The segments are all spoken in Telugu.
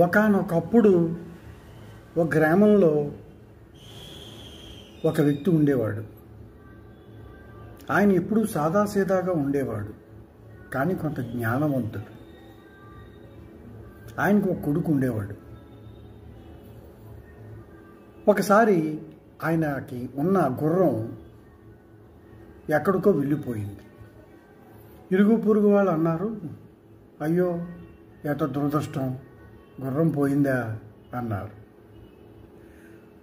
ఒకానొకప్పుడు ఒక గ్రామంలో ఒక వ్యక్తి ఉండేవాడు. ఆయన ఎప్పుడూ సాదాసీదాగా ఉండేవాడు, కానీ కొంత జ్ఞానవంతుడు. ఆయనకు ఒక కొడుకు ఉండేవాడు. ఒకసారి ఆయనకి ఉన్న గుర్రం ఎక్కడికో వెళ్ళిపోయింది. ఇరుగు పొరుగు వాళ్ళు అన్నారు, అయ్యో ఎంత దురదృష్టం, గుర్రం పోయిందా అన్నారు.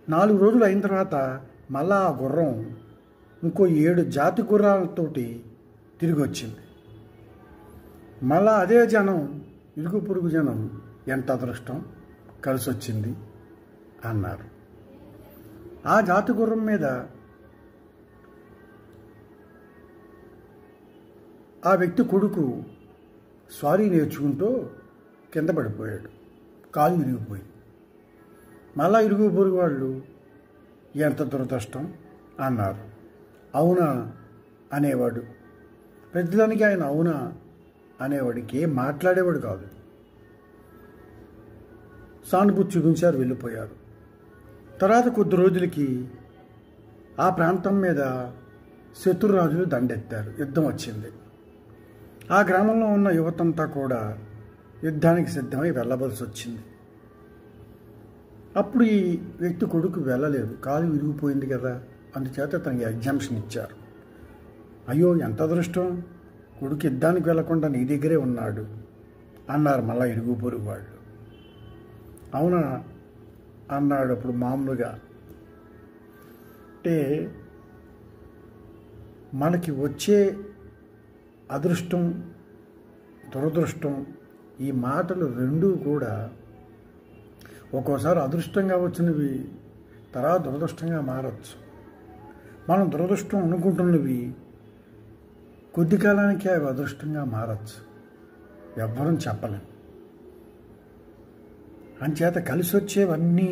4 రోజులు అయిన తర్వాత మళ్ళా ఆ గుర్రం ఇంకో 7 జాతి గుర్రాలతోటి తిరిగి వచ్చింది. మళ్ళా అదే జనం, ఇరుగు పొరుగు జనం, ఎంత అదృష్టం, కలిసి వచ్చింది అన్నారు. ఆ జాతి గుర్రం మీద ఆ వ్యక్తి కొడుకు స్వారీ నేర్చుకుంటూ కింద పడిపోయాడు, కాలు విరిగిపోయింది. మళ్ళా ఇరుగు పొరుగు వాళ్ళు ఎంత దురదృష్టం అన్నారు. అవునా అనేవాడు. ప్రతిదానికి ఆయన అవునా అనేవాడికి ఏం మాట్లాడేవాడు కాదు. సానుభూతి చూపించారు, వెళ్ళిపోయారు. తర్వాత కొద్ది రోజులకి ఆ ప్రాంతం మీద శత్రురాజులు దండెత్తారు, యుద్ధం వచ్చింది. ఆ గ్రామంలో ఉన్న యువతంతా కూడా యుద్ధానికి సిద్ధమై వెళ్ళవలసి వచ్చింది. అప్పుడు ఈ వ్యక్తి కొడుకు వెళ్ళలేదు, కాలు విరిగిపోయింది కదా, అందుచేత తనకి ఎగ్జామ్షన్ ఇచ్చారు. అయ్యో ఎంత అదృష్టం, కొడుకు యుద్ధానికి వెళ్లకుండా నీ దగ్గరే ఉన్నాడు అన్నారు మళ్ళా ఇరుగు పొరుగు వాళ్ళు. అవునా అన్నాడు అప్పుడు మామూలుగా. అంటే మనకి వచ్చే అదృష్టం, దురదృష్టం, ఈ మాటలు రెండూ కూడా ఒక్కోసారి అదృష్టంగా వచ్చినవి తర్వాత దురదృష్టంగా మారచ్చు. మనం దురదృష్టం అనుకుంటున్నవి కొద్ది కాలానికి అవి అదృష్టంగా మారచ్చు, ఎవ్వరం చెప్పలేం. అంచేత కలిసి వచ్చేవన్నీ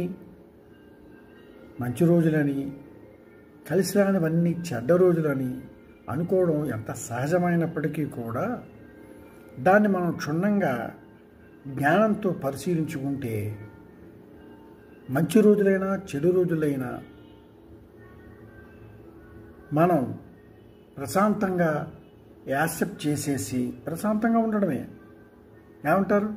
మంచి రోజులని, కలిసి రానివన్నీ చెడ్డ రోజులని అనుకోవడం ఎంత సహజమైనప్పటికీ కూడా దాన్ని మనం క్షుణ్ణంగా జ్ఞానంతో పరిశీలించుకుంటే మంచి రోజులైనా చెడు రోజులైనా మనం ప్రశాంతంగా యాక్సెప్ట్ చేసేసి ప్రశాంతంగా ఉండడమే. ఏమంటారు?